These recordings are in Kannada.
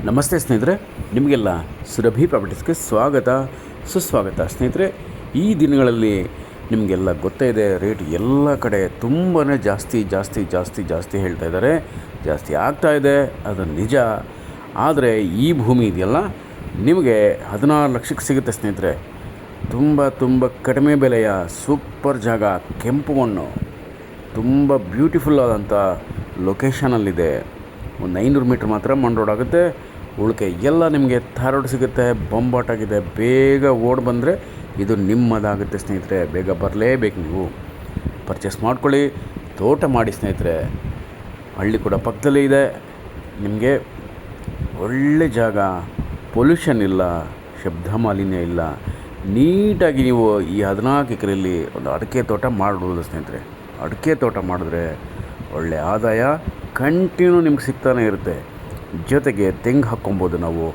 ನಮಸ್ತೆ ಸ್ನೇಹಿತರೆ, ನಿಮಗೆಲ್ಲ ಸುರಭಿ ಪ್ರಾಪರ್ಟೀಸ್ಗೆ ಸ್ವಾಗತ ಸುಸ್ವಾಗತ. ಸ್ನೇಹಿತರೆ, ಈ ದಿನಗಳಲ್ಲಿ ನಿಮಗೆಲ್ಲ ಗೊತ್ತೇ ಇದೆ, ರೇಟ್ ಎಲ್ಲ ಕಡೆ ತುಂಬಾ ಜಾಸ್ತಿ ಹೇಳ್ತಾ ಇದ್ದಾರೆ. ಜಾಸ್ತಿ ಆಗ್ತಾ ಇದೆ, ಅದು ನಿಜ. ಆದರೆ ಈ ಭೂಮಿ ಇದೆಯಲ್ಲ, ನಿಮಗೆ 16 ಲಕ್ಷಕ್ಕೆ ಸಿಗುತ್ತೆ ಸ್ನೇಹಿತರೆ. ತುಂಬ ಕಡಿಮೆ ಬೆಲೆಯ ಸೂಪರ್ ಜಾಗ, ಕೆಂಪು ಮಣ್ಣು, ತುಂಬ ಬ್ಯೂಟಿಫುಲ್ ಆದಂಥ ಲೊಕೇಶನಲ್ಲಿದೆ. ಒಂದು 500 ಮೀಟ್ರ್ ಮಾತ್ರ ಮಣ್ಣು ರೋಡ್ ಆಗುತ್ತೆ. ಉಳಿಕೆ ಎಲ್ಲ ನಿಮಗೆ ಥಾರೋಡ್ ಸಿಗುತ್ತೆ. ಬೊಂಬಾಟಾಗಿದೆ. ಬೇಗ ಓಡಿ ಬಂದರೆ ಇದು ನಿಮ್ಮದಾಗುತ್ತೆ ಸ್ನೇಹಿತರೆ. ಬೇಗ ಬರಲೇಬೇಕು, ನೀವು ಪರ್ಚೇಸ್ ಮಾಡ್ಕೊಳ್ಳಿ, ತೋಟ ಮಾಡಿ ಸ್ನೇಹಿತರೆ. ಹಳ್ಳಿ ಕೂಡ ಪಕ್ಕದಲ್ಲೇ ಇದೆ. ನಿಮಗೆ ಒಳ್ಳೆ ಜಾಗ, ಪೊಲ್ಯೂಷನ್ ಇಲ್ಲ, ಶಬ್ದ ಮಾಲಿನ್ಯ ಇಲ್ಲ. ನೀಟಾಗಿ ನೀವು ಈ 14 ಎಕರೆಯಲ್ಲಿ ಒಂದು ಅಡಿಕೆ ತೋಟ ಮಾಡ್ಬೋದು ಸ್ನೇಹಿತರೆ. ಅಡಿಕೆ ತೋಟ ಮಾಡಿದ್ರೆ ಒಳ್ಳೆ ಆದಾಯ ಕಂಟಿನ್ಯೂ ನಿಮ್ಗೆ ಸಿಗ್ತಾನೆ ಇರುತ್ತೆ. ಜೊತೆಗೆ ತೆಂಗು ಹಾಕ್ಕೊಬೋದು ನಾವು.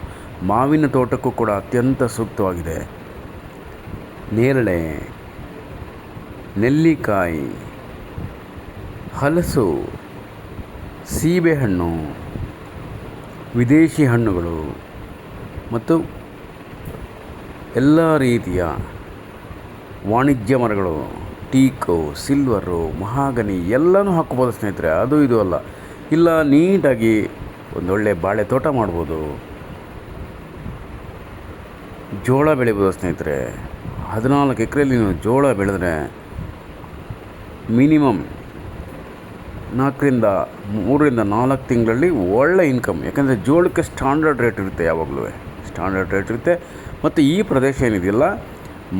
ಮಾವಿನ ತೋಟಕ್ಕೂ ಕೂಡ ಅತ್ಯಂತ ಸೂಕ್ತವಾಗಿದೆ. ನೇರಳೆ, ನೆಲ್ಲಿಕಾಯಿ, ಹಲಸು, ಸೀಬೆಹಣ್ಣು, ವಿದೇಶಿ ಹಣ್ಣುಗಳು ಮತ್ತು ಎಲ್ಲ ರೀತಿಯ ವಾಣಿಜ್ಯ ಮರಗಳು, ಟೀಕು, ಸಿಲ್ವರು, ಮಹಾಗನಿ ಎಲ್ಲನೂ ಹಾಕ್ಬೋದು ಸ್ನೇಹಿತರೆ. ಅದು ಇದು ಅಲ್ಲ, ಇಲ್ಲ ನೀಟಾಗಿ ಒಂದೊಳ್ಳೆ ಬಾಳೆ ತೋಟ ಮಾಡ್ಬೋದು. ಜೋಳ ಬೆಳಿಬೋದು ಸ್ನೇಹಿತರೆ. 14 ಎಕರೆಯಲ್ಲಿ ನೀವು ಜೋಳ ಬೆಳೆದ್ರೆ ಮಿನಿಮಮ್ 3-4 ತಿಂಗಳಲ್ಲಿ ಒಳ್ಳೆ ಇನ್ಕಮ್. ಯಾಕಂದರೆ ಜೋಳಕ್ಕೆ ಸ್ಟ್ಯಾಂಡರ್ಡ್ ರೇಟ್ ಇರುತ್ತೆ, ಯಾವಾಗಲೂ ಸ್ಟ್ಯಾಂಡರ್ಡ್ ರೇಟ್ ಇರುತ್ತೆ. ಮತ್ತು ಈ ಪ್ರದೇಶ ಏನಿದೆಯಲ್ಲ,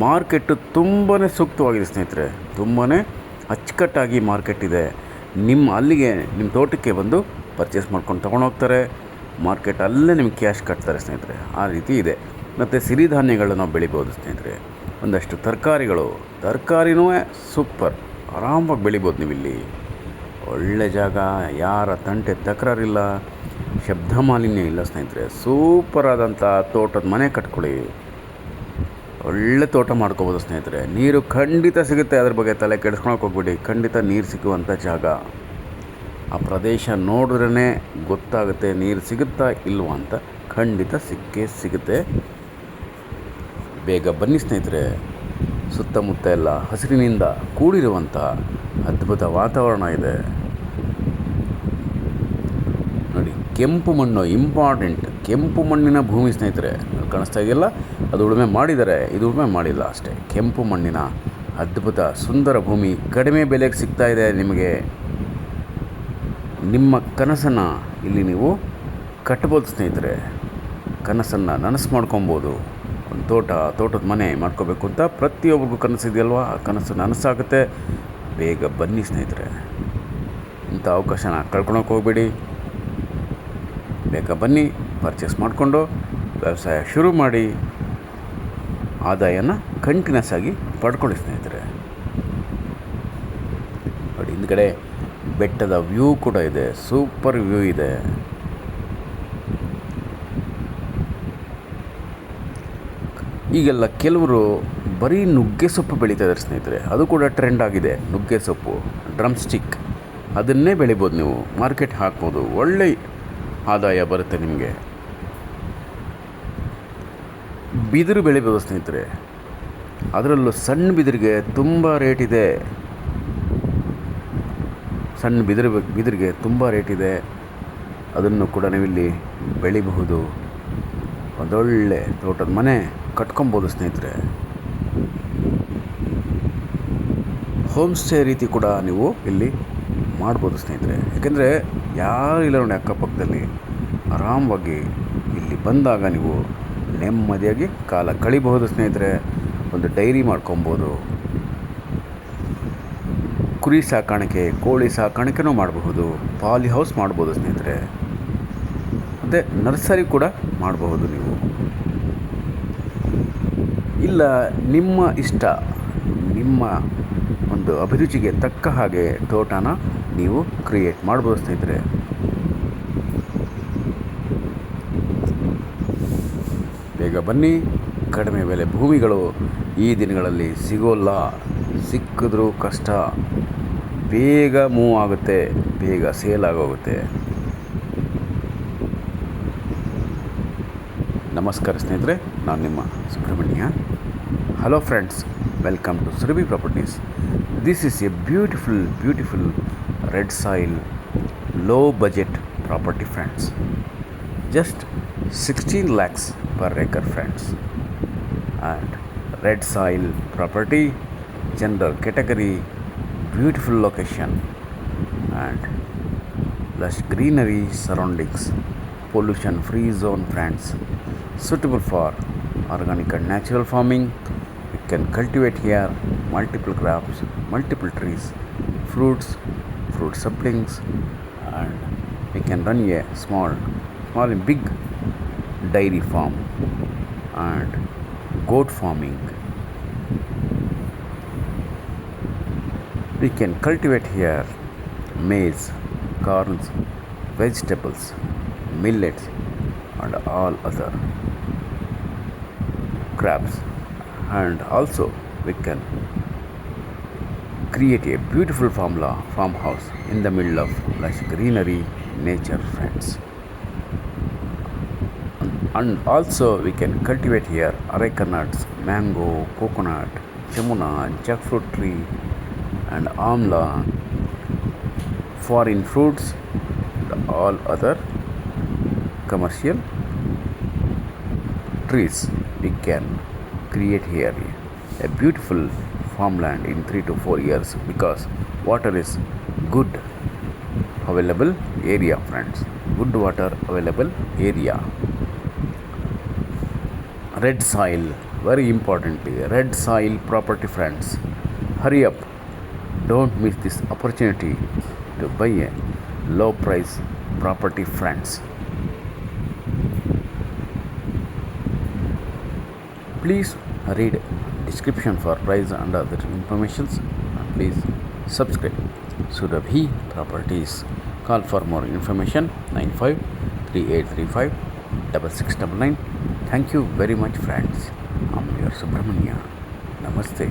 ಮಾರ್ಕೆಟು ತುಂಬಾ ಸೂಕ್ತವಾಗಿದೆ ಸ್ನೇಹಿತರೆ. ತುಂಬಾ ಅಚ್ಚುಕಟ್ಟಾಗಿ ಮಾರ್ಕೆಟ್ ಇದೆ. ಅಲ್ಲಿಗೆ ನಿಮ್ಮ ತೋಟಕ್ಕೆ ಬಂದು ಪರ್ಚೇಸ್ ಮಾಡ್ಕೊಂಡು ತೊಗೊಂಡೋಗ್ತಾರೆ. ಮಾರ್ಕೆಟ್ ಅಲ್ಲೇ ನಿಮ್ಗೆ ಕ್ಯಾಶ್ ಕಟ್ತಾರೆ ಸ್ನೇಹಿತರೆ. ಆ ರೀತಿ ಇದೆ. ಮತ್ತು ಸಿರಿಧಾನ್ಯಗಳು ನಾವು ಬೆಳಿಬೋದು ಸ್ನೇಹಿತರೆ. ಒಂದಷ್ಟು ತರಕಾರಿನೂ ಸೂಪರ್, ಆರಾಮಾಗಿ ಬೆಳಿಬೋದು ನೀವು ಇಲ್ಲಿ. ಒಳ್ಳೆ ಜಾಗ, ಯಾರ ತಂಟೆ ತಕರಾರಿಲ್ಲ, ಶಬ್ದ ಮಾಲಿನ್ಯ ಇಲ್ಲ ಸ್ನೇಹಿತರೆ. ಸೂಪರಾದಂಥ ತೋಟದ ಮನೆ ಕಟ್ಕೊಳ್ಳಿ, ಒಳ್ಳೆ ತೋಟ ಮಾಡ್ಕೋಬೋದು ಸ್ನೇಹಿತರೆ. ನೀರು ಖಂಡಿತ ಸಿಗುತ್ತೆ, ಅದ್ರ ಬಗ್ಗೆ ತಲೆ ಕೆಡಿಸ್ಕೊಳಕ್ಕೆ ಹೋಗ್ಬಿಡಿ. ಖಂಡಿತ ನೀರು ಸಿಗುವಂಥ ಜಾಗ. ಆ ಪ್ರದೇಶ ನೋಡಿದ್ರೇ ಗೊತ್ತಾಗುತ್ತೆ ನೀರು ಸಿಗುತ್ತಾ ಇಲ್ವಾ ಅಂತ. ಖಂಡಿತ ಸಿಗುತ್ತೆ. ಬೇಗ ಬನ್ನಿ ಸ್ನೇಹಿತರೆ. ಸುತ್ತಮುತ್ತ ಎಲ್ಲ ಹಸಿರಿನಿಂದ ಕೂಡಿರುವಂಥ ಅದ್ಭುತ ವಾತಾವರಣ ಇದೆ ನೋಡಿ. ಕೆಂಪು ಮಣ್ಣು ಇಂಪಾರ್ಟೆಂಟ್. ಕೆಂಪು ಮಣ್ಣಿನ ಭೂಮಿ ಸ್ನೇಹಿತರೆ. ಕಾಣಿಸ್ತಾ ಇದೆಯಲ್ಲ, ಅದು ಉಳುಮೆ ಮಾಡಿದ್ದಾರೆ, ಇದು ಉಳುಮೆ ಮಾಡಿಲ್ಲ ಅಷ್ಟೇ. ಕೆಂಪು ಮಣ್ಣಿನ ಅದ್ಭುತ ಸುಂದರ ಭೂಮಿ ಕಡಿಮೆ ಬೆಲೆಗೆ ಸಿಗ್ತಾ ಇದೆ ನಿಮಗೆ. ನಿಮ್ಮ ಕನಸನ್ನು ಇಲ್ಲಿ ನೀವು ಕಟ್ಬೋದು ಸ್ನೇಹಿತರೆ. ಕನಸನ್ನು ನನಸು ಮಾಡ್ಕೊಬೋದು. ಒಂದು ತೋಟದ ಮನೆ ಮಾಡ್ಕೋಬೇಕು ಅಂತ ಪ್ರತಿಯೊಬ್ಬರಿಗೂ ಕನಸಿದೆಯಲ್ವ, ಆ ಕನಸು ನನಸಾಗುತ್ತೆ. ಬೇಗ ಬನ್ನಿ ಸ್ನೇಹಿತರೆ. ಇಂಥ ಅವಕಾಶನ ಕಳ್ಕೊಳಕ್ಕೆ ಹೋಗಬೇಡಿ. ಬೇಗ ಬನ್ನಿ, ಪರ್ಚೇಸ್ ಮಾಡಿಕೊಂಡು ವ್ಯವಸಾಯ ಶುರು ಮಾಡಿ, ಆದಾಯನ ಕಂಟಿನ್ಯೂಸ್ ಆಗಿ ಪಡ್ಕೊಳ್ಳಿ ಸ್ನೇಹಿತರೆ. ನೋಡಿ, ಹಿಂದ್ಗಡೆ ಬೆಟ್ಟದ ವ್ಯೂ ಕೂಡ ಇದೆ, ಸೂಪರ್ ವ್ಯೂ ಇದೆ. ಈಗೆಲ್ಲ ಕೆಲವರು ಬರೀ ನುಗ್ಗೆ ಸೊಪ್ಪು ಬೆಳೀತಾ ಇದ್ದಾರೆ ಸ್ನೇಹಿತರೆ. ಅದು ಕೂಡ ಟ್ರೆಂಡ್ ಆಗಿದೆ. ನುಗ್ಗೆ ಸೊಪ್ಪು, ಡ್ರಮ್ ಸ್ಟಿಕ್, ಅದನ್ನೇ ಬೆಳಿಬೋದು ನೀವು. ಮಾರ್ಕೆಟ್ ಹಾಕ್ಬೋದು, ಒಳ್ಳೆ ಆದಾಯ ಬರುತ್ತೆ ನಿಮಗೆ. ಬಿದಿರು ಬೆಳಿಬೋದು ಸ್ನೇಹಿತರೆ. ಅದರಲ್ಲೂ ಸಣ್ಣ ಬಿದಿರಿಗೆ ತುಂಬ ರೇಟ್ ಇದೆ. ಸಣ್ಣ ಬಿದಿರಿಗೆ ತುಂಬ ರೇಟ್ ಇದೆ. ಅದನ್ನು ಕೂಡ ನೀವಿಲ್ಲಿ ಬೆಳಿಬಹುದು. ಒಂದೊಳ್ಳೆ ತೋಟದ ಮನೆ ಕಟ್ಕೊಬೋದು ಸ್ನೇಹಿತರೆ. ಹೋಮ್ ಸ್ಟೇ ರೀತಿ ಕೂಡ ನೀವು ಇಲ್ಲಿ ಮಾಡ್ಬೋದು ಸ್ನೇಹಿತರೆ. ಯಾಕೆಂದರೆ ಯಾರು ಇಲ್ಲ ನೋಡಿ ಅಕ್ಕಪಕ್ಕದಲ್ಲಿ. ಆರಾಮವಾಗಿ ಇಲ್ಲಿ ಬಂದಾಗ ನೀವು ನೆಮ್ಮದಿಯಾಗಿ ಕಾಲ ಕಳಿಬಹುದು ಸ್ನೇಹಿತರೆ. ಒಂದು ಡೈರಿ ಮಾಡ್ಕೊಬೋದು. ಕುರಿ ಸಾಕಾಣಿಕೆ, ಕೋಳಿ ಸಾಕಾಣಿಕೆನೂ ಮಾಡಬಹುದು. ಪಾಲಿ ಹೌಸ್ ಮಾಡ್ಬೋದು ಸ್ನೇಹಿತರೆ. ಮತ್ತು ನರ್ಸರಿ ಕೂಡ ಮಾಡಬಹುದು ನೀವು. ಇಲ್ಲ, ನಿಮ್ಮ ಇಷ್ಟ, ನಿಮ್ಮ ಒಂದು ಅಭಿರುಚಿಗೆ ತಕ್ಕ ಹಾಗೆ ತೋಟನ ನೀವು ಕ್ರಿಯೇಟ್ ಮಾಡ್ಬೋದು ಸ್ನೇಹಿತರೆ. ಬೇಗ ಬನ್ನಿ. ಕಡಿಮೆ ಬೆಲೆ ಭೂಮಿಗಳು ಈ ದಿನಗಳಲ್ಲಿ ಸಿಗೋಲ್ಲ. ಸಿಕ್ಕಿದ್ರೂ ಕಷ್ಟ. ಬೇಗ ಮೂವ್ ಆಗುತ್ತೆ, ಬೇಗ ಸೇಲ್ ಆಗೋಗುತ್ತೆ. ನಮಸ್ಕಾರ ಸ್ನೇಹಿತರೆ, ನಾನು ನಿಮ್ಮ Subrahmanya. Hello friends, welcome to Surabhi properties. This is a beautiful red soil low budget property friends. Just 16 lakhs per acre friends, and red soil property, general category, beautiful location and lush greenery surroundings, pollution free zone friends, suitable for organic and natural farming. We can cultivate here multiple crops, multiple trees, fruit saplings, and we can run a small and big dairy farm and goat farming. We can cultivate here maize, corns, vegetables, millets and all other crops, and also we can create a beautiful farmhouse in the middle of lush greenery nature friends. And also we can cultivate here areca nuts, mango, coconut, jamuna, jackfruit tree and amla, foreign fruits and all other commercial trees. We can create here a beautiful farmland in 3 to 4 years, because water is good available area friends, good water available area. Red soil, very importantly, red soil property friends. Hurry up, don't miss this opportunity to buy a low price property friends. Please read description for price and other informations, and please subscribe Surabhi Properties. Call for more information 953835 6699. Thank you very much friends. I'm your Subramania. Namaste.